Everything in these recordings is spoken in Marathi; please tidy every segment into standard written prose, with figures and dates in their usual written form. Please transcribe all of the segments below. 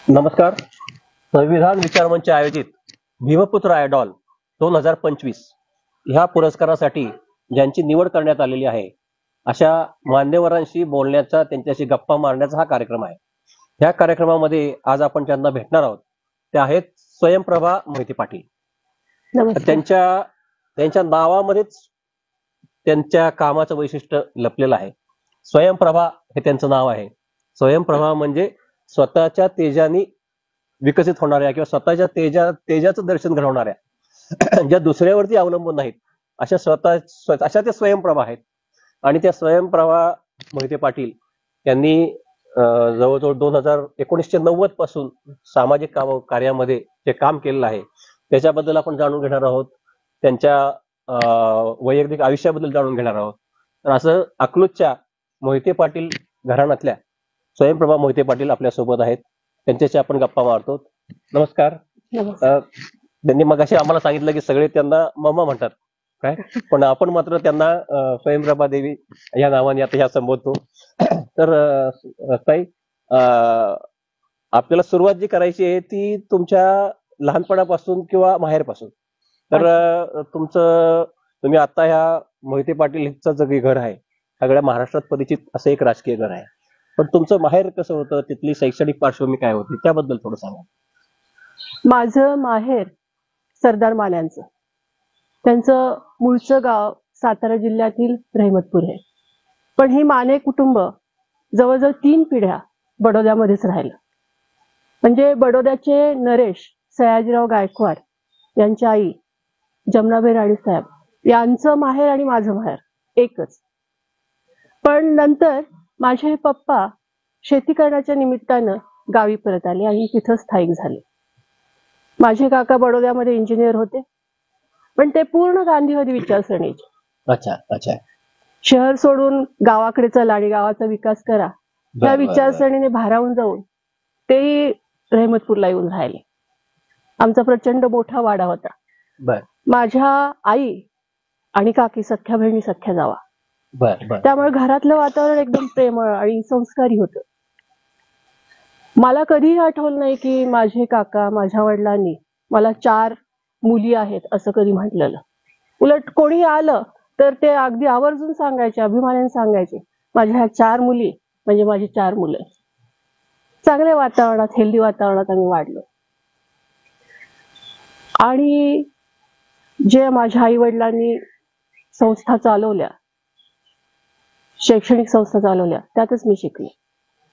नमस्कार. संविधान विचार मंच आयोजित भीमपुत्र आयडॉल 2025 ह्या पुरस्कारासाठी ज्यांची निवड करण्यात आलेली आहे अशा मान्यवरांशी बोलण्याचा, त्यांच्याशी गप्पा मारण्याचा हा कार्यक्रम आहे. ह्या कार्यक्रमामध्ये आज आपण ज्यांना भेटणार आहोत ते आहेत स्वयंप्रभा मोहिते पाटील. त्यांच्या नावामध्येच त्यांच्या कामाचं वैशिष्ट्य लपलेलं आहे. स्वयंप्रभा हे त्यांचं नाव आहे. स्वयंप्रभा म्हणजे स्वतःच्या तेजाने विकसित होणाऱ्या किंवा स्वतःच्या तेजाचं दर्शन घडवणाऱ्या, ज्या दुसऱ्यावरती अवलंबून नाहीत अशा त्या स्वयंप्रभा आहेत. आणि त्या स्वयंप्रभा मोहिते पाटील यांनी जवळजवळ 1990 पासून सामाजिक कार्यामध्ये जे काम केलेलं आहे त्याच्याबद्दल आपण जाणून घेणार आहोत. त्यांच्या वैयक्तिक आयुष्याबद्दल जाणून घेणार आहोत. तर असं अकलूजच्या मोहिते पाटील घराण्यातल्या स्वयंप्रभा मोहिते पाटील आपल्या सोबत आहेत. त्यांच्याशी आपण गप्पा मारतो. नमस्कार. त्यांनी मगाशी आम्हाला सांगितलं की सगळे त्यांना मम्मा म्हणतात काय, पण आपण मात्र त्यांना स्वयंप्रभा देवी या नावाने आता ह्या संबोधतो. तर ताई, आपल्याला सुरुवात जी करायची आहे ती तुमच्या लहानपणापासून किंवा माहेरपासून. तर तुम्ही आता ह्या मोहिते पाटीलचं जे घर आहे सगळ्या महाराष्ट्रात परिचित असं एक राजकीय घर आहे, पण तुमचं माहेर कसं होतं, तिथली शैक्षणिक पार्श्वभूमी काय होती त्याबद्दल थोडं सांगा. माझं माहेर सरदार माल्यांचं, त्यांचं मूळचं गाव सातारा जिल्ह्यातील रहमतपूर आहे. पण ही माने कुटुंब जवळजवळ 3 पिढ्या बडोद्यामध्येच राहिलं. म्हणजे बडोद्याचे नरेश सयाजीराव गायकवाड यांच्या आई जमनाबाई राणीसाहेब यांचं माहेर आणि माझं माहेर एकच. पण नंतर माझे पप्पा शेती करण्याच्या निमित्तानं गावी परत आले आणि तिथं स्थायिक झाले. माझे काका बडोद्यामध्ये इंजिनियर होते, पण ते पूर्ण गांधीवादी विचारसरणीचे. अच्छा अच्छा. शहर सोडून गावाकडे चला आणि गावाचा विकास करा त्या विचारसरणीने भारावून जाऊन तेही रहमतपूरला येऊन राहिले. आमचा प्रचंड मोठा वाडा होता. माझ्या आई आणि काकी सख्या बहिणी सख्या जावा. त्यामुळे घरातलं वातावरण एकदम प्रेमळ आणि संस्कारी होतं. मला कधीही आठवलं नाही की माझे काका माझ्या वडिलांनी मला 4 मुली आहेत असं कधी म्हटलेलं. उलट कोणी आलं तर ते अगदी आवर्जून सांगायचे, अभिमानाने सांगायचे, माझ्या ह्या 4 मुली म्हणजे माझी 4 मुलं. चांगल्या वातावरणात, हेल्दी वातावरणात आम्ही वाढलो. आणि जे माझ्या आई वडिलांनी संस्था चालवल्या, शैक्षणिक संस्था चालवल्या, त्यातच मी शिकले.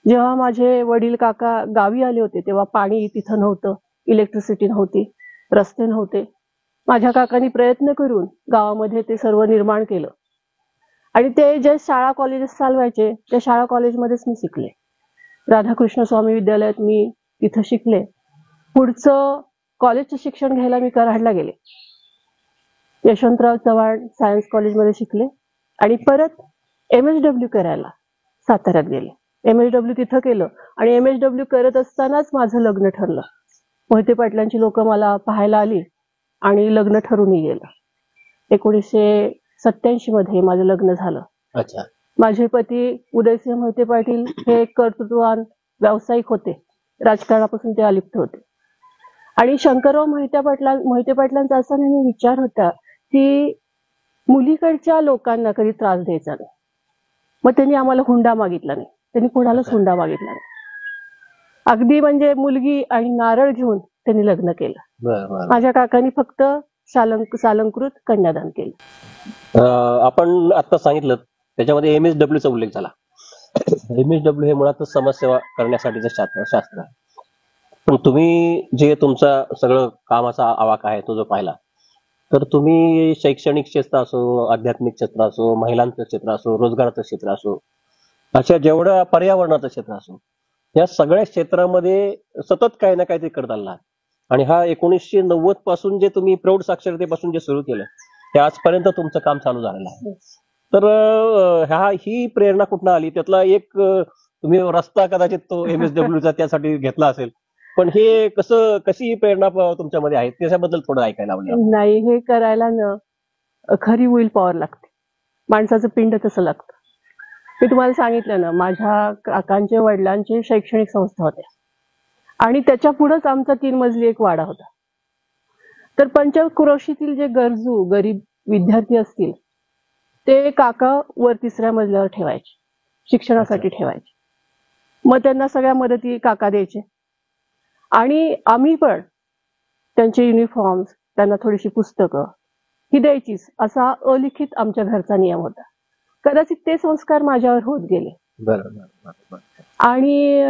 जेव्हा माझे वडील काका गावी आले होते तेव्हा पाणी तिथं नव्हतं, इलेक्ट्रिसिटी नव्हती, रस्ते नव्हते. माझ्या काकांनी प्रयत्न करून गावामध्ये ते सर्व निर्माण केलं. आणि ते जे शाळा कॉलेजेस चालवायचे त्या शाळा कॉलेजमध्येच मी शिकले. राधाकृष्ण स्वामी विद्यालयात मी तिथं शिकले. पुढचं कॉलेजचं शिक्षण घ्यायला मी कराडला गेले. यशवंतराव चव्हाण सायन्स कॉलेजमध्ये शिकले आणि परत MSW करायला साताऱ्यात गेले. MSW तिथं केलं आणि MSW करत असतानाच माझं लग्न ठरलं. मोहिते पाटलांची लोक मला पाहायला आली आणि लग्न ठरूनही गेलं. 1987 मध्ये माझं लग्न झालं. अच्छा. माझे पती उदयसिंह मोहिते पाटील हे कर्तृत्ववान व्यावसायिक होते. राजकारणापासून ते अलिप्त होते. आणि शंकरराव मोहिते पाटलांचा असा नेहमी विचार होता की मुलीकडच्या लोकांना कधी त्रास द्यायचा नाही. मग त्यांनी आम्हाला हुंडा मागितला नाही, त्यांनी कोणालाच हुंडा मागितला नाही. अगदी म्हणजे मुलगी आणि नारळ घेऊन त्यांनी लग्न केलं. माझ्या काकांनी फक्त सालंकृत कन्यादान केलं. आपण आता सांगितलं त्याच्यामध्ये MSW चा उल्लेख झाला. MSW हे मुळातच समाजसेवा करण्यासाठीचं शास्त्र आहे. पण तुम्ही जे तुमचा सगळं कामाचा आवाका आहे तो जो पाहिला, तर तुम्ही शैक्षणिक क्षेत्र असो, आध्यात्मिक क्षेत्र असो, महिलांचं क्षेत्र असो, रोजगाराचं क्षेत्र असो, अशा जेवढं पर्यावरणाचं क्षेत्र असो, या सगळ्या क्षेत्रामध्ये सतत काही ना काहीतरी करत आला. आणि हा 1990 पासून जे तुम्ही प्रौढ साक्षरतेपासून जे सुरू केलं ते आजपर्यंत तुमचं काम चालू झालेलं आहे. तर ही प्रेरणा कुठनं आली? त्यातला एक तुम्ही रस्ता कदाचित तो MSW चा त्यासाठी घेतला असेल, पण हे कशी प्रेरणा तुमच्यामध्ये आहे त्याच्याबद्दल थोडं ऐकायला आवडेल. नाही, हे करायला ना खरी विल पॉवर लागते. माणसाचं पिंड तसं लागतं. मी तुम्हाला सांगितलं ना, माझ्या काकांच्या वडिलांची शैक्षणिक संस्था होत्या आणि त्याच्या पुढेच आमचा 3 मजली एक वाडा होता. तर पंचक्रोशीतील जे गरजू गरीब विद्यार्थी असतील ते काका वर 3ऱ्या मजल्यावर ठेवायचे, शिक्षणासाठी ठेवायचे. मग त्यांना सगळ्या मदती काका द्यायचे आणि आम्ही पण त्यांचे युनिफॉर्म्स, त्यांना थोडीशी पुस्तकं ही द्यायचीच, असा अलिखित आमच्या घरचा नियम होता. कदाचित ते संस्कार माझ्यावर होत गेले. आणि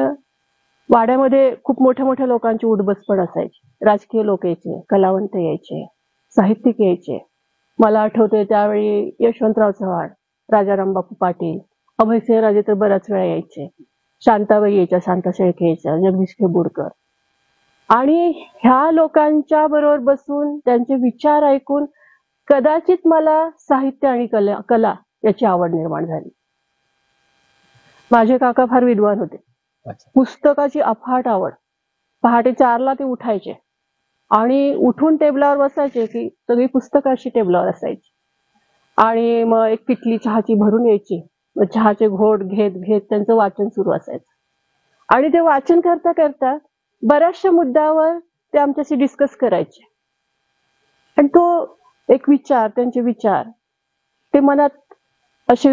वाड्यामध्ये खूप मोठ्या मोठ्या लोकांची उठबस पण असायची. राजकीय लोक यायचे, कलावंत यायचे, साहित्यिक यायचे. मला आठवते त्यावेळी यशवंतराव चव्हाण, राजाराम बापू पाटील, अभयसिंह राजे तर बऱ्याच वेळा यायचे. शांताबाई यायच्या, शांता शेळके यायच्या, जगदीश खेबुडकर. आणि ह्या लोकांच्या बरोबर बसून त्यांचे विचार ऐकून कदाचित मला साहित्य आणि कला याची आवड निर्माण झाली. माझे काका फार विद्वान होते. पुस्तकाची अफाट आवड. पहाटे 4ला ते उठायचे आणि उठून टेबलावर बसायचे की सगळी पुस्तकं अशी टेबलावर असायची. आणि मग एक किटली चहाची भरून यायची. मग चहाचे घोट घेत घेत त्यांचं वाचन सुरू असायचं. आणि ते वाचन करता करता बऱ्याचशा मुद्द्यावर ते आमच्याशी डिस्कस करायचे. आणि तो एक विचार, त्यांचे विचार ते मनात असे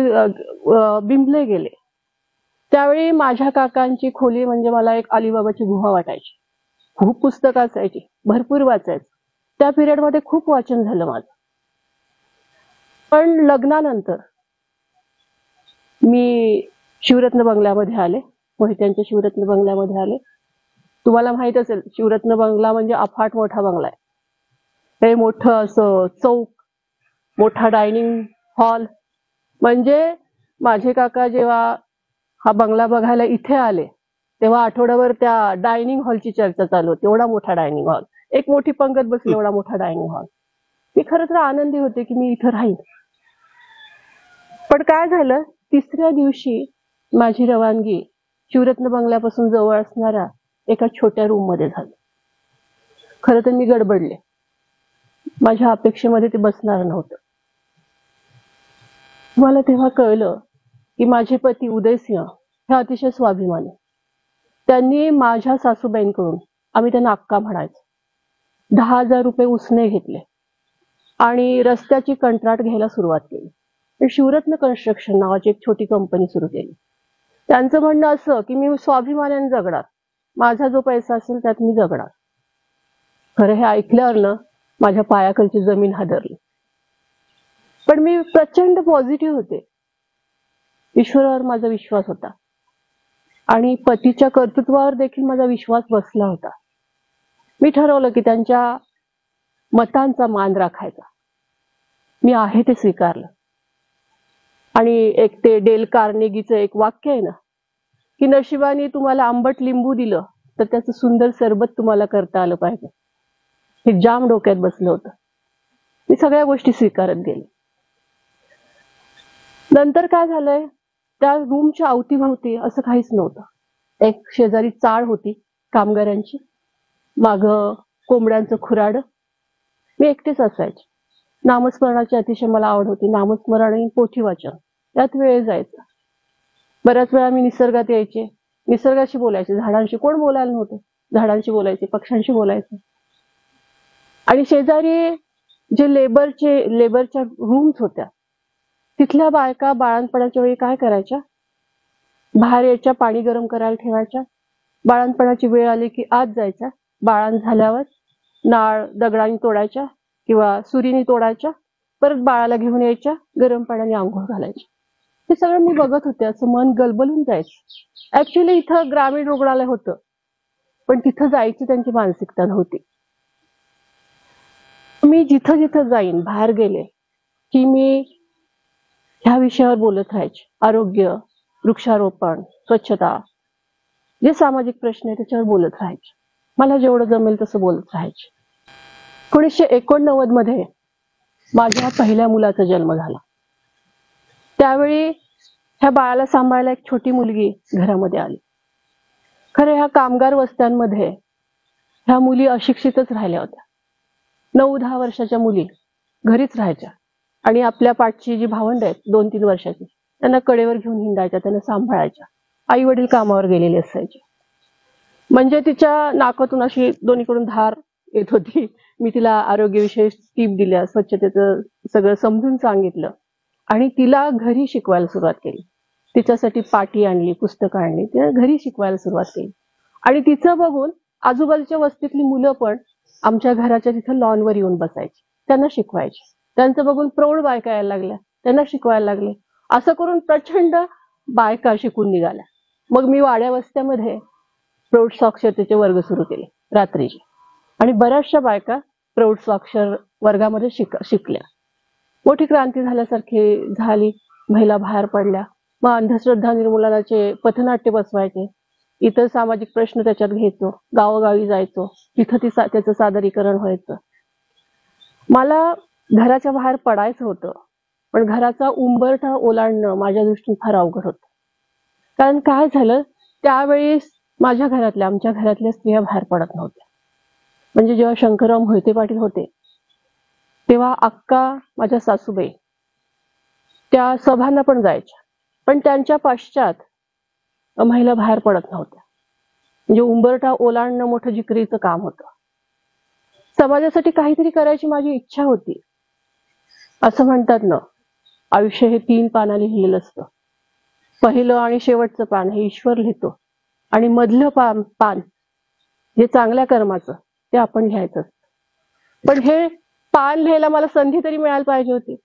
बिंबले गेले. त्यावेळी माझ्या काकांची खोली म्हणजे मला एक अलिबाबाची गुहा वाटायची. खूप पुस्तकं असायची, भरपूर वाचायचं. त्या पिरियडमध्ये खूप वाचन झालं माझं. पण लग्नानंतर मी शिवरत्न बंगल्यामध्ये आले, मोहित्यांच्या शिवरत्न बंगल्यामध्ये आले. तुम्हाला माहित असेल, शिवरत्न बंगला म्हणजे अफाट मोठा बंगला आहे. हे मोठं असं चौक, मोठा डायनिंग हॉल. म्हणजे माझे काका जेव्हा हा बंगला बघायला इथे आले तेव्हा आठवड्याभर त्या डायनिंग हॉलची चर्चा चालू होती. एवढा मोठा डायनिंग हॉल, एक मोठी पंगत बसली, एवढा मोठा डायनिंग हॉल. मी खरं तर आनंदी होते की मी इथं राहीन. पण काय झालं, 3ऱ्या दिवशी माझी रवानगी शिवरत्न बंगल्यापासून जवळ असणाऱ्या एका छोट्या रूम मध्ये झाली. खरं तर मी गडबडले. माझ्या अपेक्षेमध्ये ते बसणार नव्हतं. मला तेव्हा कळलं की माझे पती उदयसिंह हे अतिशय स्वाभिमानी. त्यांनी माझ्या सासूबाईंकडून, आम्ही त्यांना अक्का म्हणायचो, 10,000 रुपये उसने घेतले आणि रस्त्याची कंत्राट घ्यायला सुरुवात केली. शिवरत्न कन्स्ट्रक्शन नावाची एक छोटी कंपनी सुरू केली. त्यांचं म्हणणं असं की मी स्वाभिमानाने जगणार, माझा जो पैसा असेल त्यात मी जगणार. खरं हे ऐकल्यावर ना माझ्या पायाखालची जमीन हादरली. पण मी प्रचंड पॉझिटिव्ह होते. ईश्वरावर माझा विश्वास होता आणि पतीच्या कर्तृत्वावर देखील माझा विश्वास बसला होता. मी ठरवलं की त्यांच्या मतांचा मान राखायचा. मी आहे ते स्वीकारलं. आणि एक ते डेल कार्नेगीचं एक वाक्य आहे ना, की नशिबाने तुम्हाला आंबट लिंबू दिलं तर त्याचं सुंदर सरबत तुम्हाला करता आलं पाहिजे. हे जाम डोक्यात बसलं होतं. मी सगळ्या गोष्टी स्वीकारत गेले. नंतर काय झालंय, त्या रूमच्या अवतीभवती असं काहीच नव्हतं. एक शेजारी चाळ होती कामगारांची, मागं कोंबड्यांचं खुराड. मी एकटेच असायचे. नामस्मरणाची अतिशय मला आवड होती. नामस्मरण आणि पोथी वाचन यात वेळ जायचा. बऱ्याच वेळा मी निसर्गात यायचे, निसर्गाशी बोलायचे. झाडांशी कोण बोलायला नव्हतं, झाडांशी बोलायचे, पक्ष्यांशी बोलायचे. आणि शेजारी जे लेबरच्या रूम्स होत्या, तिथल्या बायका बाळंतपणाच्या वेळी काय करायच्या, बाहेर यायच्या, पाणी गरम करायला ठेवायच्या. बाळंतपणाची वेळ आली की आत जायच्या. बाळंत झाल्यावर नाळ दगडाने तोडायच्या किंवा सुरीने तोडायच्या. परत बाळाला घेऊन यायच्या, गरम पाण्याने आंघोळ घालायच्या. हे सगळं मी बघत होते. असं मन गलबलून जायचं. ऍक्च्युली इथं ग्रामीण रुग्णालय होतं, पण तिथं जायची त्यांची मानसिकता नव्हती. मी जिथं जिथं जाईन, बाहेर गेले की मी ह्या विषयावर बोलत राहायचे. आरोग्य, वृक्षारोपण, स्वच्छता, जे सामाजिक प्रश्न आहे त्याच्यावर बोलत राहायचे. मला जेवढं जमेल तसं बोलत राहायचे. 1989 मध्ये माझ्या पहिल्या मुलाचा जन्म झाला. त्यावेळी ह्या बाळाला सांभाळायला एक छोटी मुलगी घरामध्ये आली. खरं ह्या कामगार वस्त्यांमध्ये ह्या मुली अशिक्षितच राहिल्या होत्या. 9-10 वर्षाच्या मुली घरीच राहायच्या आणि आपल्या पाठची जी भावंड आहेत 2-3 वर्षाची, त्यांना कडेवर घेऊन हिंडायच्या, त्यांना सांभाळायच्या. आई वडील कामावर गेलेले असायचे. म्हणजे तिच्या नाकातून अशी दोन्हीकडून धार येत होती. मी तिला आरोग्यविषयी टीप दिल्या, स्वच्छतेचं सगळं समजून सांगितलं आणि तिला घरी शिकवायला सुरुवात केली. तिच्यासाठी पाटी आणली, पुस्तकं आणली, तिला घरी शिकवायला सुरुवात केली. आणि तिचं बघून आजूबाजूच्या वस्तीतली मुलं पण आमच्या घराच्या तिथं लॉनवर येऊन बसायची, त्यांना शिकवायची. त्यांचं बघून प्रौढ बायका यायला लागल्या, त्यांना शिकवायला लागले. असं करून प्रचंड बायका शिकून निघाल्या. मग मी वाड्या वस्त्यामध्ये प्रौढ साक्षरतेचे वर्ग सुरू केले रात्रीचे आणि बऱ्याचशा बायका प्रौढ साक्षर वर्गामध्ये शिकल्या. मोठी क्रांती झाल्यासारखी झाली. महिला बाहेर पडल्या. मग अंधश्रद्धा निर्मूलनाचे पथनाट्य बसवायचे, इतर सामाजिक प्रश्न त्याच्यात घ्यायचो, गावोगावी जायचो, तिथं त्याचं सादरीकरण व्हायचं. मला घराच्या बाहेर पडायचं होतं, पण घराचा उंबरठा ओलांडणं माझ्या दृष्टीने फार अवघड होतं. कारण काय झालं, त्यावेळी माझ्या घरातल्या, आमच्या घरातल्या स्त्रिया बाहेर पडत नव्हत्या. म्हणजे जेव्हा शंकरराव मोहिते पाटील होते तेव्हा अक्का, माझ्या सासूबाई, त्या सभांना पण जायच्या, पण त्यांच्या पश्चात महिला बाहेर पडत नव्हत्या. म्हणजे उंबरठा ओलांडणं मोठं जिकरीचं काम होतं. समाजासाठी काहीतरी करायची माझी इच्छा होती. असं म्हणतात ना, आयुष्य हे 3 पानाने लिहिलेलं असतं. पहिलं आणि शेवटचं पान हे ईश्वर लिहितो आणि मधलं पान जे चांगल्या कर्माचं ते आपण लिहायचं. पण हे पान लिहायला मला संधी तरी मिळायला पाहिजे होती.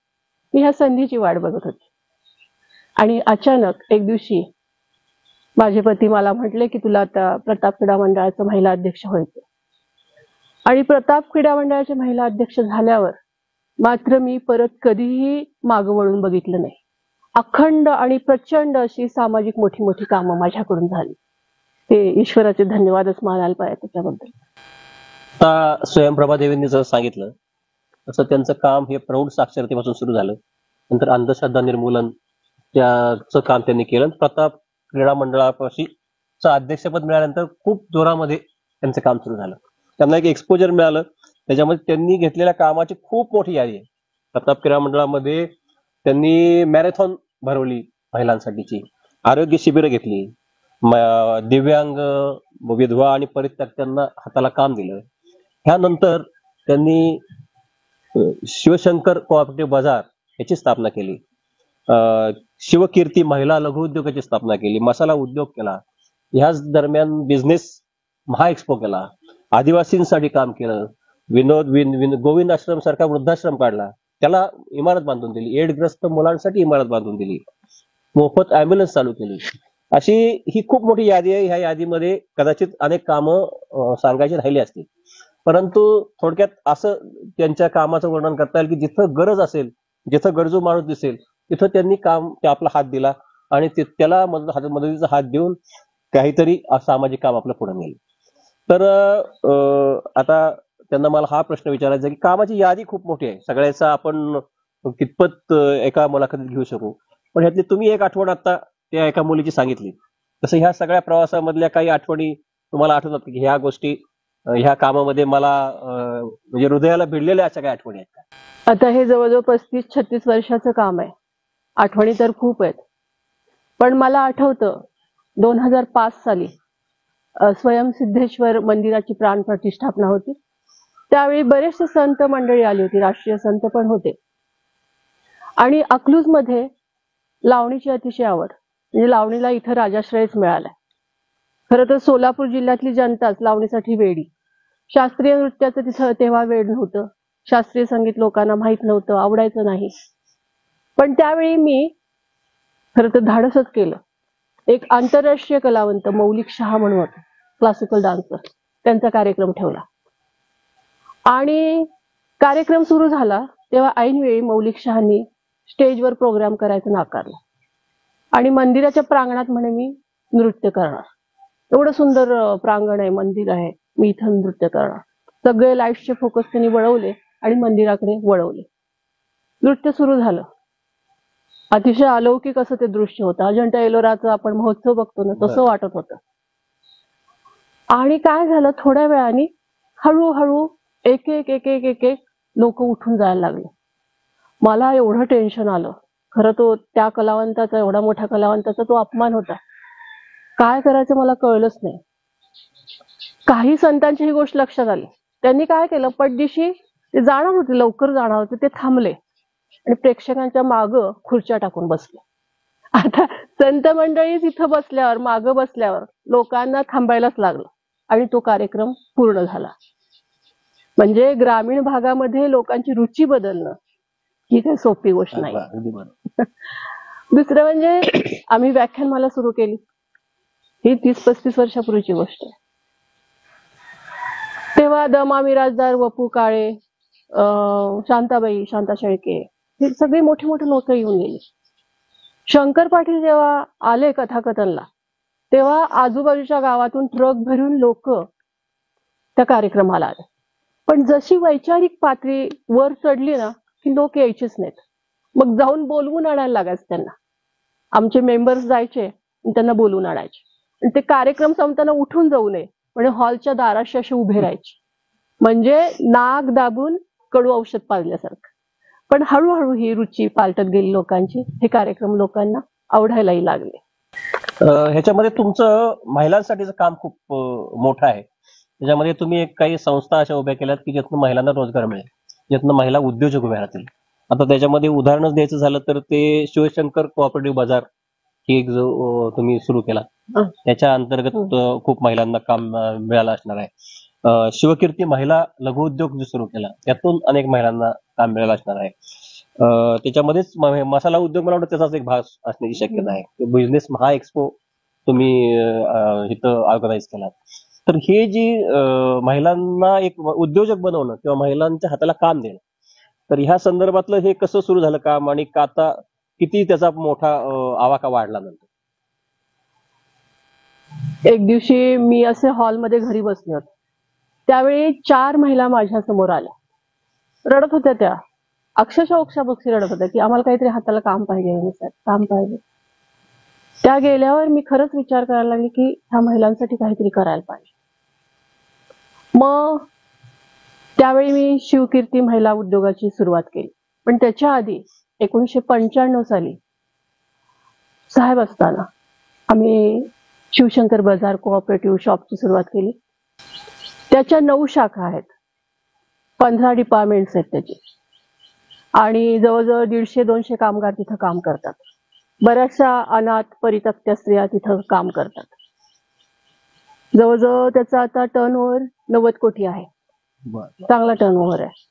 मी ह्या संधीची वाट बघत होती. आणि अचानक एक दिवशी माझे पती मला म्हटले की तुला आता प्रताप क्रीडा मंडळाचं महिला अध्यक्ष व्हायचं. आणि प्रताप क्रीडा मंडळाचे महिला अध्यक्ष झाल्यावर मात्र मी परत कधीही मागं वळून बघितलं नाही. अखंड आणि प्रचंड अशी सामाजिक मोठी मोठी कामं माझ्याकडून झाली. ते ईश्वराचे धन्यवादच मानायला पाहिजे त्याच्याबद्दल. आता स्वयंप्रभा देवींनी जसं सांगितलं तसं त्यांचं काम हे प्रौढ साक्षरतेपासून सुरू झालं. नंतर अंधश्रद्धा निर्मूलन त्याचं काम त्यांनी केलं. प्रताप क्रीडा मंडळापाशी अध्यक्षपद मिळाल्यानंतर खूप जोरामध्ये त्यांचं काम सुरू झालं. त्यांना एक एक्सपोजर मिळालं. त्याच्यामध्ये त्यांनी घेतलेल्या कामाची खूप मोठी यादी आहे. प्रताप क्रीडा मंडळामध्ये त्यांनी मॅरेथॉन भरवली महिलांसाठीची, आरोग्य शिबिरं घेतली, दिव्यांग, विधवा आणि परित्यक्त्यांना हाताला काम दिलं. ह्यानंतर त्यांनी शिवशंकर कोऑपरेटिव्ह बाजार याची स्थापना केली. शिवकीर्ती महिला लघु उद्योगाची स्थापना केली. मसाला उद्योग केला. ह्याच दरम्यान बिझनेस महाएक्स्पो केला. आदिवासींसाठी काम केलं. गोविंद आश्रम सारखा वृद्धाश्रम काढला, त्याला इमारत बांधून दिली. एडग्रस्त मुलांसाठी इमारत बांधून दिली. मोफत अँब्युलन्स चालू केली. अशी ही खूप मोठी यादी आहे. ह्या यादीमध्ये कदाचित अनेक कामं सांगायची राहिली असतील, परंतु थोडक्यात असं त्यांच्या कामाचं वर्णन करता येईल की जिथं गरज असेल, जिथं गरजू माणूस दिसेल तिथं त्यांनी आपला हात दिला आणि त्याला मदतीचा हात देऊन काहीतरी सामाजिक काम आपलं पुढे नेलं. तर आता त्यांना मला हा प्रश्न विचारायचा की कामाची यादी खूप मोठी आहे, सगळ्याचा आपण कितपत एका मुलाखतीत घेऊ शकू, पण ह्यातली तुम्ही एक आठवण आता त्या एका मुलीची सांगितली, तसं ह्या सगळ्या प्रवासामधल्या काही आठवणी तुम्हाला आठवतात की ह्या गोष्टी ह्या कामामध्ये मला म्हणजे हृदयाला भिडलेल्या अशा काही आठवणी आहेत का? आता हे जवळजवळ 35-36 वर्षाचं काम आहे. आठवणी तर खूप आहेत, पण मला आठवतं 2005 साली स्वयंसिद्धेश्वर मंदिराची प्राण प्रतिष्ठापना होती. त्यावेळी बरेचसे संत मंडळी आली होती, राष्ट्रीय संत पण होते. आणि अकलूजमध्ये लावणीची अतिशय आवड, म्हणजे लावणीला इथं राजाश्रयच मिळालाय. खरं तर सोलापूर जिल्ह्यातली जनताच लावणीसाठी वेडी. शास्त्रीय नृत्याचं तिथं तेव्हा वेड नव्हतं. शास्त्रीय संगीत लोकांना माहित नव्हतं, आवडायचं नाही. पण त्यावेळी मी खरं तर धाडसच केलं. एक आंतरराष्ट्रीय कलावंत मौलिक शहा म्हणून होते, क्लासिकल डान्सर, त्यांचा कार्यक्रम ठेवला. आणि कार्यक्रम सुरू झाला तेव्हा ऐनवेळी मौलिक शहांनी स्टेजवर प्रोग्राम करायचं नाकारलं आणि मंदिराच्या प्रांगणात म्हणे मी नृत्य करणार. एवढं सुंदर प्रांगण आहे, मंदिर आहे, मी इथं नृत्य करणार. सगळे लाईट्सचे फोकस त्यांनी वळवले आणि मंदिराकडे वळवले. नृत्य सुरू झालं. अतिशय अलौकिक असं ते दृश्य होतं. अजंठा एलोराचा आपण महोत्सव बघतो ना, तसं वाटत होतं. आणि काय झालं, थोड्या वेळाने हळूहळू एक एक एक एक एक एक लोक उठून जायला लागले. मला एवढं टेन्शन आलं. खरं तो त्या कलावंताचा, एवढा मोठ्या कलावंताचा तो अपमान होता. काय करायचं मला कळलंच नाही. काही संतांची ही गोष्ट लक्षात आली. त्यांनी काय केलं, पटदिशी ते जाणार होते, लवकर जाणार होते, ते थांबले आणि प्रेक्षकांच्या मागं खुर्च्या टाकून बसले. आता संत मंडळी तिथं बसल्यावर, मागं बसल्यावर लोकांना थांबायलाच लागलं आणि तो कार्यक्रम पूर्ण झाला. म्हणजे ग्रामीण भागामध्ये लोकांची रुची बदलणं ही काही सोपी गोष्ट नाही. अगदी बरोबर. दुसरं म्हणजे आम्ही व्याख्यानमाला सुरू केली. ही 30-35 वर्षापूर्वीची गोष्ट आहे. तेव्हा दमा मिराजदार, वपू काळे, शांताबाई, शांता शेळके, हे सगळे मोठे मोठे लोक येऊन गेले. शंकर पाटील जेव्हा आले कथाकथनला, तेव्हा आजूबाजूच्या गावातून ट्रक भरून लोक त्या कार्यक्रमाला आले. पण जशी वैचारिक पातळी वर चढली ना, की लोक यायचेच नाहीत. मग जाऊन बोलवून आणायला लागायचं त्यांना. आमचे मेंबर्स जायचे आणि त्यांना बोलवून आणायचे. आणि ते कार्यक्रम संपताना उठून जाऊ नये म्हणजे हॉलच्या दाराशी असे उभे राहायचे, म्हणजे नाक दाबून कडू औषध पाजल्यासारखं. पण हळूहळू ही रुची पालटत गेली लोकांची. हे कार्यक्रम लोकांना आवडायलाही लागले. ह्याच्यामध्ये तुमचं महिलांसाठीचं काम खूप मोठं आहे. त्याच्यामध्ये तुम्ही काही संस्था अशा उभ्या केल्यात की ज्यातून महिलांना रोजगार मिळेल, ज्यातून महिला उद्योजक उभे राहतील. आता त्याच्यामध्ये उदाहरणच द्यायचं झालं तर ते शिवशंकर कोऑपरेटिव्ह बाजार ही एक जो तुम्ही सुरू केला, त्याच्या अंतर्गत खूप महिलांना काम मिळालं असणार आहे. शिवकीर्ती महिला लघुउद्योग जो सुरू केला, त्यातून अनेक महिलांना काम मिळालं असणार आहे. त्याच्यामध्येच मसाला उद्योग मला वाटतं त्याचाच एक भाग असण्याची शक्यता आहे. बिझनेस महा एक्सपो तुम्ही इथं ऑर्गनाईज केला. तर हे जी महिलांना एक उद्योजक बनवणं किंवा महिलांच्या हाताला काम देणं, तर ह्या संदर्भातलं हे कसं सुरू झालं काम आणि का आता किती त्याचा मोठा आवाका वाढला नंतर? एक दिवशी मी असे हॉलमध्ये घरी बसले होते, त्यावेळी 4 महिला माझ्या समोर आल्या. रडत होत्या त्या, अक्षरशः ओक्साबोक्शी रडत होत्या की आम्हाला काहीतरी हाताला काम पाहिजे, काम पाहिजे. त्या गेल्यावर मी खरंच विचार करायला लागले की ह्या महिलांसाठी काहीतरी करायला पाहिजे. मग त्यावेळी मी शिवकीर्ती महिला उद्योगाची सुरुवात केली. पण त्याच्या आधी 1995 साली साहेब असताना आम्ही शिवशंकर बाजार कोऑपरेटिव्ह शॉपची सुरुवात केली. त्याच्या 9 शाखा आहेत, 15 डिपार्टमेंट्स आहेत त्याचे, आणि जवळजवळ 150-200 कामगार तिथं काम करतात. बऱ्याचशा अनाथ परित्यक्त्या स्त्रिया तिथं काम करतात. जवळजवळ त्याचा आता टर्नओव्हर 90 कोटी आहे. चांगला टर्नओव्हर आहे.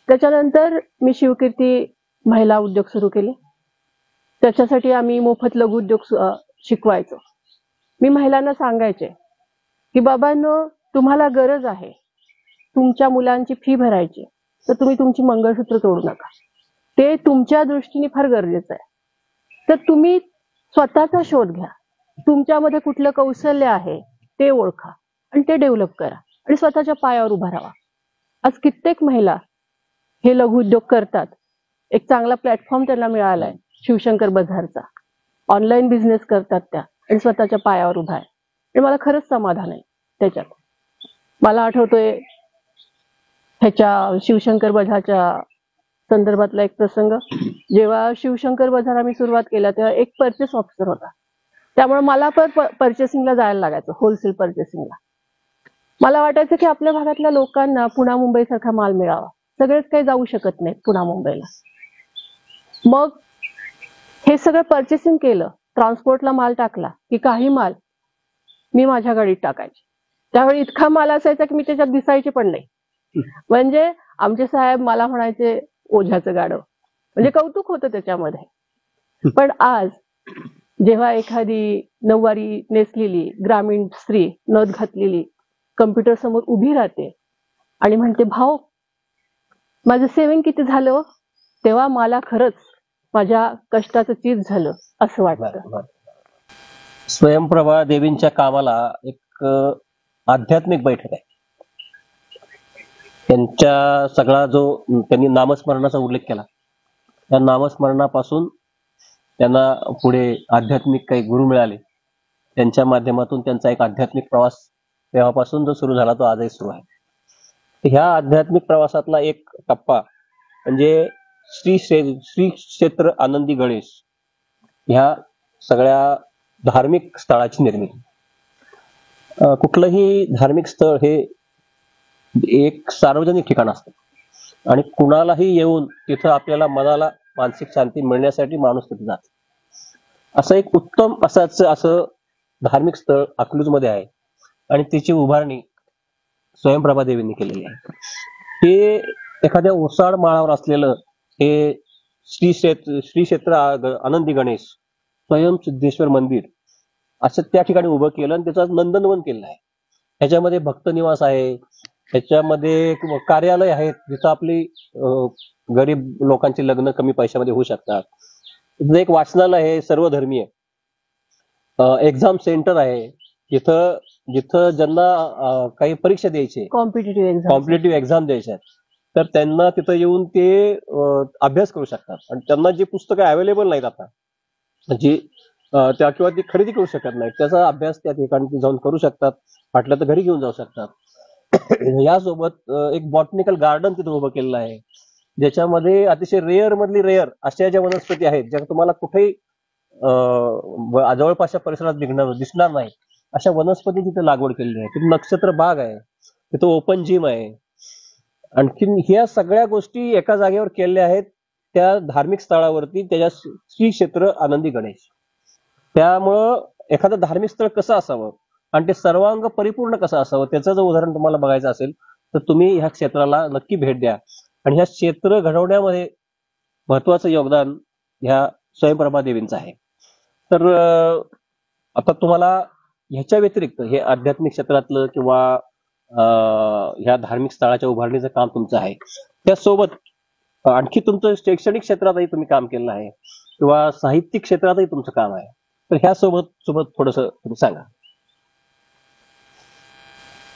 त्याच्यानंतर मी शिवकीर्ती महिला उद्योग सुरू केले. त्याच्यासाठी आम्ही मोफत लघु उद्योग शिकवायचो. मी महिलांना सांगायचे की बाबांनो, तुम्हाला गरज आहे तुमच्या मुलांची फी भरायची, तर तुम्ही तुमची मंगळसूत्र तोडू नका. ते तुमच्या दृष्टीने फार गरजेचं आहे. तर तुम्ही स्वतःचा शोध घ्या, तुमच्यामध्ये कुठलं कौशल्य आहे ते ओळखा आणि ते डेव्हलप करा आणि स्वतःच्या पायावर उभा राहा. आज कित्येक महिला हे लघु उद्योग करतात. एक चांगला प्लॅटफॉर्म त्यांना मिळालाय शिवशंकर बाजारचा. ऑनलाईन बिझनेस करतात त्या आणि स्वतःच्या पायावर उभा आहे. आणि मला खरंच समाधान आहे त्याच्यात. मला आठवतोय ह्याच्या शिवशंकर बाजारच्या संदर्भातला एक प्रसंग. जेव्हा शिवशंकर बाजार आम्ही सुरुवात केला तेव्हा एक परचेस ऑफिसर होता. त्यामुळे मला पण परचेसिंगला जायला लागायचं, होलसेल परचेसिंगला. मला वाटायचं की आपल्या भागातल्या लोकांना पुणा मुंबई सारखा माल मिळावा. सगळेच काही जाऊ शकत नाहीत पुणा मुंबईला. मग हे सगळं परचेसिंग केलं, ट्रान्सपोर्टला माल टाकला की काही माल मी माझ्या गाडीत टाकायचे. त्यावेळी इतका माल असायचा की मी त्याच्यात दिसायचे पण नाही. म्हणजे आमचे साहेब मला म्हणायचे ओझ्याचं गाडं, म्हणजे कौतुक होतं त्याच्यामध्ये. पण आज जेव्हा एखादी नऊवारी नेसलेली ग्रामीण स्त्री नथ घातलेली कम्प्युटर समोर उभी राहते आणि म्हणते भाऊ माझं सेव्हिंग किती झालं, तेव्हा मला खरंच माझ्या कष्टाचं चीज झालं असं वाटतं. स्वयंप्रभा देवींच्या कामाला एक आध्यात्मिक बैठक आहे. त्यांच्या सगळा जो त्यांनी नामस्मरणाचा उल्लेख केला, त्या नामस्मरणापासून त्यांना पुढे आध्यात्मिक काही गुरु मिळाले. त्यांच्या माध्यमातून त्यांचा एक आध्यात्मिक प्रवास तेव्हापासून जो सुरू झाला तो आजही सुरू आहे. ह्या आध्यात्मिक प्रवासातला एक टप्पा म्हणजे श्री क्षेत्र आनंदी गणेश ह्या सगळ्या धार्मिक स्थळाची निर्मिती. कुठलंही धार्मिक स्थळ हे एक सार्वजनिक ठिकाण असतं आणि कुणालाही येऊन तिथं आपल्याला मनाला मानसिक शांती मिळण्यासाठी माणूस तिथे जातो. असं एक उत्तम असं धार्मिक स्थळ अकलूजमध्ये आहे आणि तिची उभारणी स्वयंप्रभा देवींनी केलेली आहे. हे एखाद्या ओसाड माळावर असलेलं हे श्री क्षेत्र आनंदी गणेश स्वयं सिद्धेश्वर मंदिर असं त्या ठिकाणी उभं केलं आणि त्याचं नंदनवन केलं आहे. ह्याच्यामध्ये भक्त निवास आहे, ह्याच्यामध्ये कार्यालय आहेत जिथं आपली गरीब लोकांची लग्न कमी पैशामध्ये होऊ शकतात. तिथं एक वाचनालय आहे सर्वधर्मीय, एक्झाम सेंटर आहे जिथं जिथं ज्यांना काही परीक्षा द्यायची, कॉम्पिटेटिव्ह एक्झाम द्यायच्या तर त्यांना तिथं येऊन ते अभ्यास करू शकतात. आणि त्यांना जी पुस्तकं अवेलेबल नाहीत आता जी त्या किंवा ती खरेदी करू शकत नाहीत त्याचा अभ्यास त्या ठिकाणी जाऊन करू शकतात. वाटलं तर घरी घेऊन जाऊ शकतात. यासोबत एक बॉटनिकल गार्डन तिथं उभं केलेलं आहे ज्याच्यामध्ये अतिशय रेअर मधली रेअर अशा ज्या वनस्पती आहेत ज्या तुम्हाला कुठेही जवळपासच्या परिसरात दिसणार नाही अशा वनस्पती तिथे लागवड केलेली आहे. तिथे नक्षत्र बाग आहे, तिथं ओपन जिम आहे. आणखीन ह्या सगळ्या गोष्टी एका जागेवर केलेल्या आहेत त्या धार्मिक स्थळावरती, त्याच्या श्री क्षेत्र आनंदी गणेश. त्यामुळं एखादं धार्मिक स्थळ कसं असावं आणि ते सर्वांग परिपूर्ण कसं असावं त्याचं जर उदाहरण तुम्हाला बघायचं असेल तर तुम्ही ह्या क्षेत्राला नक्की भेट द्या. आणि ह्या क्षेत्र घडवण्यामध्ये महत्वाचं योगदान ह्या स्वयंप्रभा देवींचं आहे. तर आता तुम्हाला ह्याच्या व्यतिरिक्त हे आध्यात्मिक क्षेत्रातलं किंवा ह्या धार्मिक स्थळाच्या उभारणीचं काम तुमचं आहे, त्यासोबत आणखी तुमचं शैक्षणिक क्षेत्रातही तुम्ही काम केलं आहे किंवा साहित्यिक क्षेत्रातही तुमचं काम आहे, तर ह्या सोबत थोडस तुम्ही सांगा.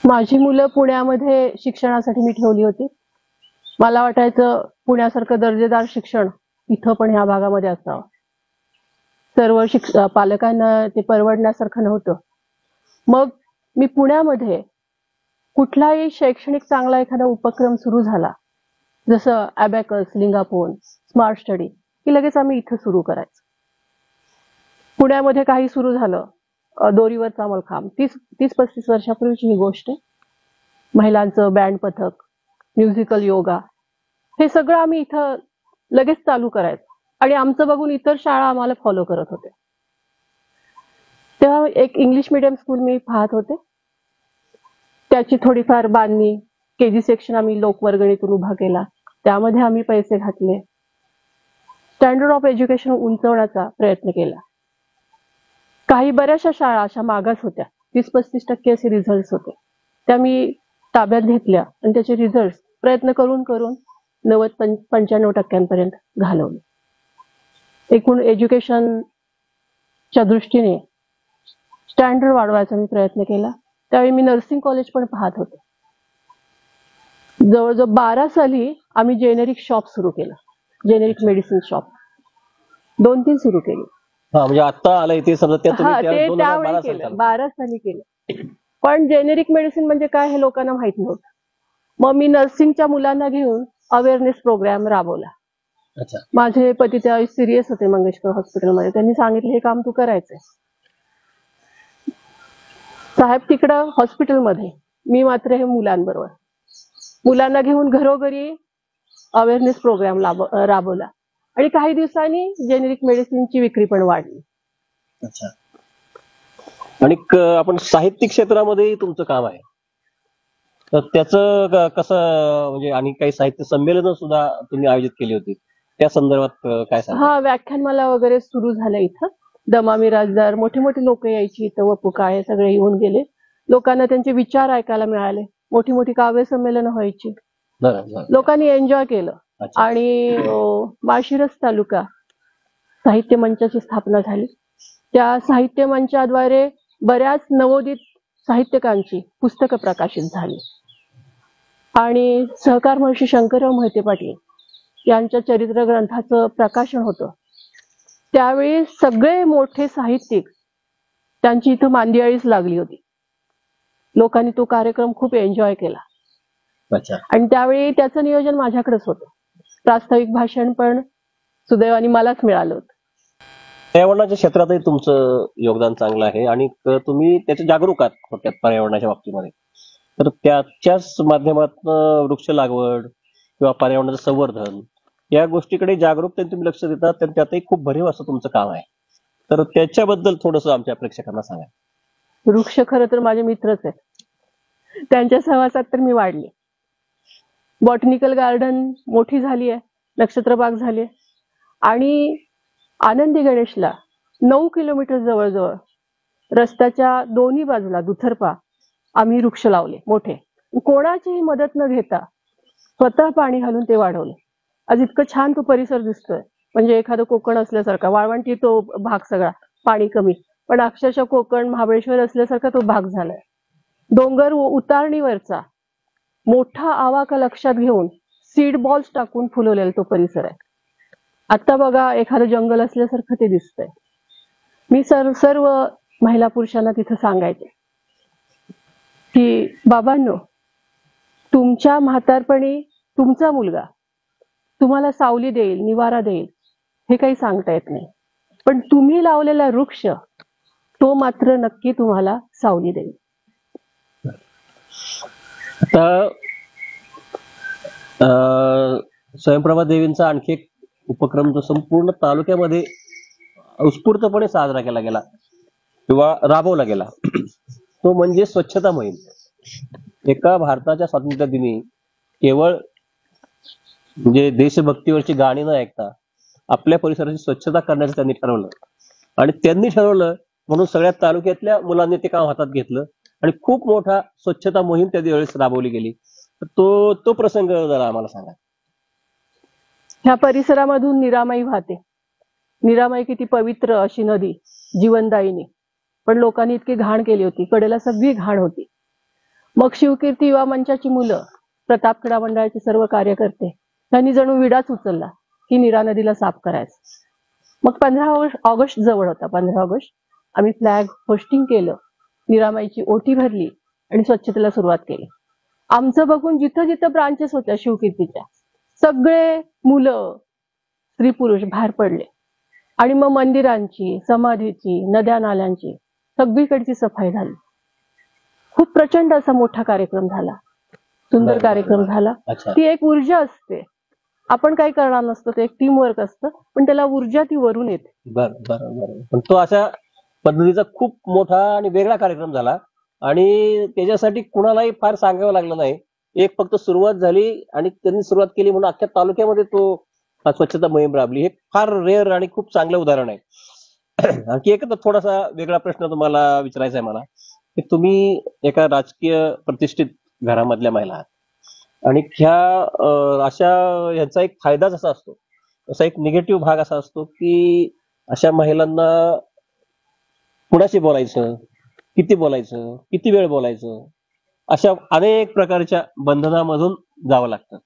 माझी मुलं पुण्यामध्ये शिक्षणासाठी मी ठेवली होती. मला वाटायचं पुण्यासारखं दर्जेदार शिक्षण इथं पण ह्या भागामध्ये असावं. सर्व पालकांना ते परवडण्यासारखं नव्हतं. मग मी पुण्यामध्ये कुठलाही शैक्षणिक चांगला एखादा उपक्रम सुरू झाला, जसं अबॅकस, लिंगापोन, स्मार्ट स्टडी, की लगेच आम्ही इथं सुरू करायचं. पुण्यामध्ये काही सुरू झालं, दोरीवरचा मलखांब, 30-35 वर्षापूर्वीची ही गोष्ट आहे. महिलांचं बँड पथक, म्युझिकल योगा, हे सगळं आम्ही इथं लगेच चालू करायचं आणि आमचं बघून इतर शाळा आम्हाला फॉलो करत होते. तेव्हा एक इंग्लिश मीडियम स्कूल मी पाहत होते, त्याची थोडीफार बांधणी, केजी सेक्शन आम्ही लोकवर्गणीतून उभा केला, त्यामध्ये आम्ही पैसे घातले, स्टँडर्ड ऑफ एज्युकेशन उंचवण्याचा प्रयत्न केला. काही बऱ्याचशा शाळा अशा मागास होत्या, 30-35% असे रिझल्ट होते, त्या मी ताब्यात घेतल्या आणि त्याचे रिझल्ट प्रयत्न करून 90-95% घालवले. एकूण एज्युकेशनच्या दृष्टीने स्टँडर्ड वाढवायचा मी प्रयत्न केला. त्यावेळी मी नर्सिंग कॉलेज पण पाहत होते. जवळजवळ 12 साली आम्ही जेनेरिक शॉप सुरू केलं, जेनेरिक मेडिसिन शॉप 2-3 सुरू केली. म्हणजे आता आलंय ते समजा ते त्यावेळी केलं, 12 साली केलं. पण जेनेरिक मेडिसिन म्हणजे काय हे लोकांना माहित नव्हतं. मग मी नर्सिंगच्या मुलांना घेऊन अवेअरनेस प्रोग्राम राबवला. माझे पती त्यावेळी सिरियस होते मंगेशकर हॉस्पिटलमध्ये. त्यांनी सांगितलं हे काम तू करायचंय. साहेब तिकडं हॉस्पिटलमध्ये, मी मात्र हे मुलांना घेऊन घरोघरी अवेअरनेस प्रोग्राम राबवला आणि काही दिवसांनी जेनेरिक मेडिसिनची विक्री पण वाढली. आणि आपण साहित्यिक क्षेत्रामध्ये तुमचं काम आहे, तर त्याचं कसं म्हणजे आणि काही साहित्य संमेलन सुद्धा तुम्ही आयोजित केली होती, त्या संदर्भात काय सांगा? हा, व्याख्यानमाला वगैरे सुरू झाल्या इथं. दमा मिराजदार, मोठी मोठी लोक यायची इथं, वपू काळे सगळे येऊन गेले. लोकांना त्यांचे विचार ऐकायला मिळाले, मोठी मोठी काव्य संमेलन व्हायची, लोकांनी एन्जॉय केलं. आणि माळशिरस तालुका साहित्य मंचाची स्थापना झाली. त्या साहित्य मंचाद्वारे बऱ्याच नवोदित साहित्यकांची पुस्तकं प्रकाशित झाली आणि सहकार महर्षी शंकरराव मोहिते पाटील यांच्या चरित्र ग्रंथाचं प्रकाशन होतं. त्यावेळी सगळे मोठे साहित्यिक त्यांची इथं मांदियाळीच लागली होती. लोकांनी तो कार्यक्रम खूप एन्जॉय केला. आणि त्यावेळी त्याचं नियोजन माझ्याकडेच होतं. प्रास्ताविक भाषण पण सुदैवाने मलाच मिळालं होतं. पर्यावरणाच्या क्षेत्रातही तुमचं योगदान चांगलं आहे आणि तुम्ही त्याचे जागरूक आहात थोडक्यात पर्यावरणाच्या बाबतीमध्ये. तर त्याच्याच माध्यमातून वृक्ष लागवड किंवा पर्यावरणाचं संवर्धन या गोष्टीकडे जागरूकतेने तुम्ही लक्ष देतात आणि त्यातही खूप भरीव असं तुमचं काम आहे. तर त्याच्याबद्दल थोडंसं आमच्या प्रेक्षकांना सांगा. वृक्ष खरं तर माझे मित्रच आहेत. त्यांच्या सहवासात तर मी वाढले. बॉटनिकल गार्डन मोठी झाली आहे, नक्षत्रबाग झाली आहे आणि आनंदी गणेशला 9 किलोमीटर जवळजवळ रस्त्याच्या दोन्ही बाजूला दुतर्फा आम्ही वृक्ष लावले मोठे. कोणाचीही मदत न घेता स्वतः पाणी घालून ते वाढवले. आज इतकं छान तो परिसर दिसतोय, म्हणजे एखादं कोकण असल्यासारखा. वाळवंटी तो भाग सगळा पाणी कमी, पण अक्षरशः कोकण महाबळेश्वर असल्यासारखा तो भाग झालाय. डोंगर उतारणीवरचा मोठा आवाका लक्षात घेऊन सीड बॉल्स टाकून फुलवलेला तो परिसर आहे. आता बघा एखादं जंगल असल्यासारखं ते दिसतंय. मी सर्व महिला पुरुषांना तिथं सांगायचे की बाबांनो, तुमच्या म्हातारपणी तुमचा मुलगा तुम्हाला सावली देईल, निवारा देईल, हे काही सांगता येत नाही. पण तुम्ही लावलेला वृक्ष तो मात्र नक्की तुम्हाला सावली देईल. आता स्वयंप्रभा देवींचा आणखी एक उपक्रम जो संपूर्ण तालुक्यामध्ये उत्स्फूर्तपणे साजरा केला गेला किंवा राबवला गेला तो म्हणजे स्वच्छता मोहीम. एका भारताच्या स्वातंत्र्य दिनी केवळ म्हणजे देशभक्तीवरची गाणी न ऐकता आपल्या परिसराची स्वच्छता करण्याचं त्यांनी ठरवलं आणि त्यांनी ठरवलं म्हणून सगळ्या तालुक्यातल्या मुलांनी ते काम हातात घेतलं आणि खूप मोठा स्वच्छता मोहीम त्या वेळेस राबवली गेली. तो प्रसंग जरा आम्हाला सांगा. ह्या परिसरामधून निरामाई वाहते. निरामाई किती पवित्र अशी नदी, जीवनदायिनी. पण लोकांनी इतकी घाण केली होती, कडेला सगळी घाण होती. मग शिवकीर्ती युवा मंचाची मुलं, प्रताप क्रीडा मंडळाचे सर्व कार्यकर्ते त्यांनी जणू विडाच उचलला की नीरा नदीला साफ करायचं. मग 15 ऑगस्ट जवळ होता. 15 ऑगस्ट आम्ही फ्लॅग होस्टिंग केलं, निरामाईची ओटी भरली आणि स्वच्छतेला सुरुवात केली. आमचं बघून जिथं जिथं ब्रांचेस होत्या शिवकीर्तीच्या सगळे मुलं स्त्री पुरुष बाहेर पडले आणि मग मंदिरांची, समाधीची, नद्या नाल्यांची सगळीकडची सफाई झाली. खूप प्रचंड असा मोठा कार्यक्रम झाला, सुंदर कार्यक्रम झाला. ती एक ऊर्जा असते. आपण काही करणार नसतो, ते एक टीम वर्क असतं, पण त्याला ऊर्जा ती वरून येते. बरोबर. पण तो अशा पद्धतीचा खूप मोठा आणि वेगळा कार्यक्रम झाला आणि त्याच्यासाठी कुणालाही फार सांगावं लागलं नाही. एक फक्त सुरुवात झाली आणि त्यांनी सुरुवात केली म्हणून अख्ख्या तालुक्यामध्ये तो स्वच्छता मोहीम राबली. हे फार रेअर आणि खूप चांगलं उदाहरण आहे. आणखी एक थोडासा वेगळा प्रश्न तुम्हाला विचारायचा आहे मला, की तुम्ही एका राजकीय प्रतिष्ठित घरामधल्या महिला आहात आणि अशा ह्याचा एक फायदाच असा असतो, असा एक निगेटिव्ह भाग असा असतो की अशा महिलांना कुणाशी बोलायचं, किती बोलायचं, किती वेळ बोलायचं, अशा अनेक प्रकारच्या बंधनामधून जावं लागतं.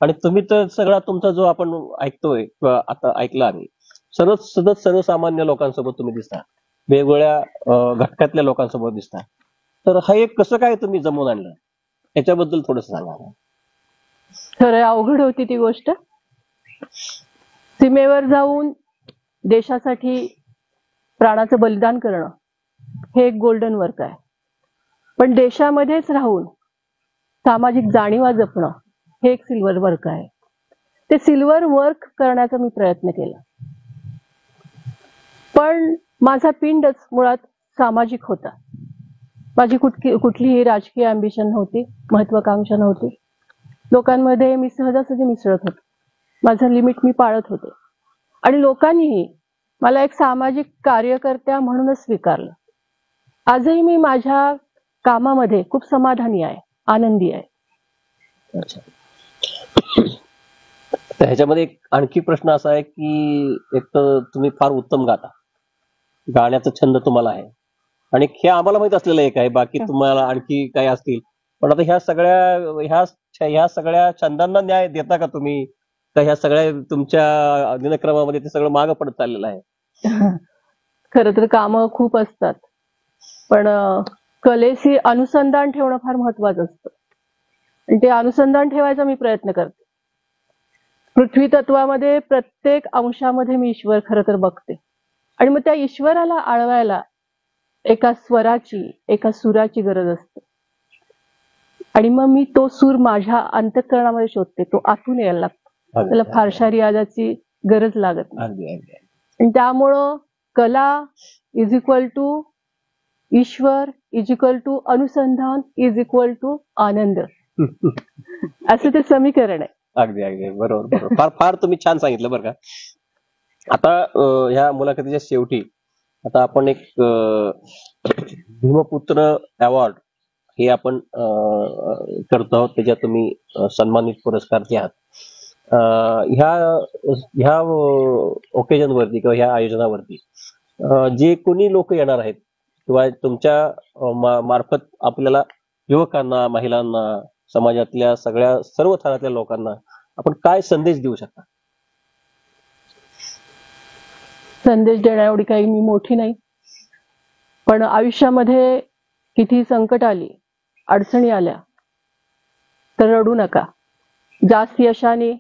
आणि तुम्ही तर सगळा तुमचा जो आपण ऐकतोय किंवा आता ऐकला आम्ही, सर्वसामान्य लोकांसोबत तुम्ही दिसता, वेगवेगळ्या घटकातल्या लोकांसोबत दिसता. तर हा एक कसं काय तुम्ही जमवून आणलं, याच्याबद्दल थोडस सांगा. खरं अवघड होती ती गोष्ट. सीमेवर जाऊन देशासाठी प्राणाचं बलिदान करणं हे एक गोल्डन वर्क आहे. पण देशामध्येच राहून सामाजिक जाणीवा जपणं हे एक सिल्वर वर्क आहे. ते सिल्वर वर्क करण्याचा मी प्रयत्न केला, पण माझा पिंडच मुळात सामाजिक होता. माझी कुठलीही राजकीय अँबिशन नव्हती, महत्वाकांक्षा नव्हती. लोकांमध्ये मी सहजासहजी मिसळत होते. माझं लिमिट मी पाळत होते आणि लोकांनीही मला एक सामाजिक कार्यकर्त्या म्हणूनच स्वीकारलं. आजही मी माझ्या कामामध्ये खूप समाधानी आहे, आनंदी आहे. अच्छा. तर ह्याच्यामध्ये एक आणखी प्रश्न असा आहे की एक तर तुम्ही फार उत्तम गाता, गाण्याचा छंद तुम्हाला आहे आणि हे आम्हाला माहित असलेलं एक आहे, बाकी तुम्हाला आणखी काही असतील. पण आता ह्या सगळ्या छंदांना न्याय देता का तुम्ही, का ह्या सगळ्या तुमच्या दिनक्रमामध्ये ते सगळं मागं पडत चाललेलं आहे? खरं तर कामं खूप असतात, पण कलेशी अनुसंधान ठेवणं फार महत्वाचं असतं आणि ते अनुसंधान ठेवायचा मी प्रयत्न करते. पृथ्वी तत्वामध्ये प्रत्येक अंशामध्ये मी ईश्वर खरं तर बघते. आणि मग त्या ईश्वराला आळवायला एका स्वराची, एका सुराची गरज असते. आणि मग मी तो सूर माझ्या अंतःकरणामध्ये शोधते, तो आतून यायला लागतो. त्याला फारशा रियाजाची गरज लागत नाही. आणि त्यामुळं कला इज इक्वल टू ईश्वर इज इक्वल टू अनुसंधान इज इक्वल टू आनंद, असं ते समीकरण आहे. अगदी अगदी बरोबर. फार फार तुम्ही छान सांगितलं बरं का. आता ह्या मुलाखतीच्या शेवटी आता आपण एक भीमपुत्र अवॉर्ड हे आपण करतो आहोत, त्याच्यात तुम्ही सन्मानित पुरस्कारचे आहात. ह्या ओकेजन वरती किंवा ह्या आयोजनावरती जे कोणी लोक येणार आहेत किंवा तुमच्या मार्फत आपल्याला युवकांना, महिलांना, समाजातल्या सर्व थरातल्या लोकांना आपण काय संदेश देऊ शकता? संदेश देण्या एवढी काही मी मोठी नाही, पण आयुष्यामध्ये किती संकट आली, अडचणी आल्या तर रडू नका. जास्त यशाने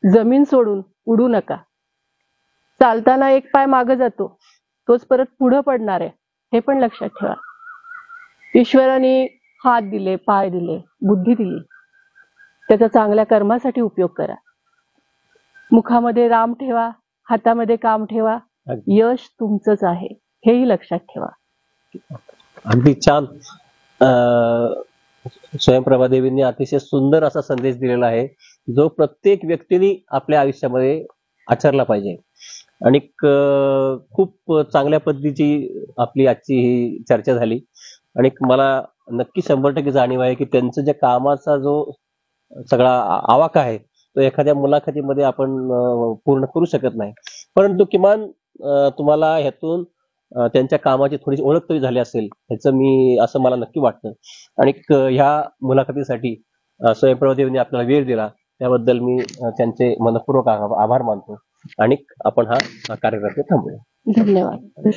जमीन सोडून उडू नका. चालताना एक पाय मागे जातो, तोच परत पुढे पडणार आहे, हे पण लक्षात ठेवा. ईश्वराने हात दिले, पाय दिले, बुद्धी दिली, त्याचा चांगल्या कर्मासाठी उपयोग करा. मुखामध्ये राम ठेवा, हातामध्ये काम ठेवा. यश तुमचंच आहे, हेही लक्षात ठेवा. अगदी छान. स्वयंप्रभा देवींनी अतिशय सुंदर असा संदेश दिलेला आहे, जो प्रत्येक व्यक्तीने आपल्या आयुष्यामध्ये आचरला पाहिजे. आणि खूप चांगल्या पद्धतीची आपली आजची ही चर्चा झाली. आणि मला नक्की 100% जाणीव आहे की त्यांचं ज्या कामाचा जो सगळा आवाका आहे तो एखाद्या मुलाखतीमध्ये आपण पूर्ण करू शकत नाही, परंतु किमान तुम्हाला ह्यातून त्यांच्या कामाची थोडीशी ओळख तरी झाली असेल असं मला नक्की वाटतं. आणि ह्या मुलाखतीसाठी स्वयंप्रभा देवींनी आपल्याला वेळ दिला त्याबद्दल मी त्यांचे मनपूर्वक आभार मानतो. आणि आपण हा कार्यक्रम थांबूया. धन्यवाद.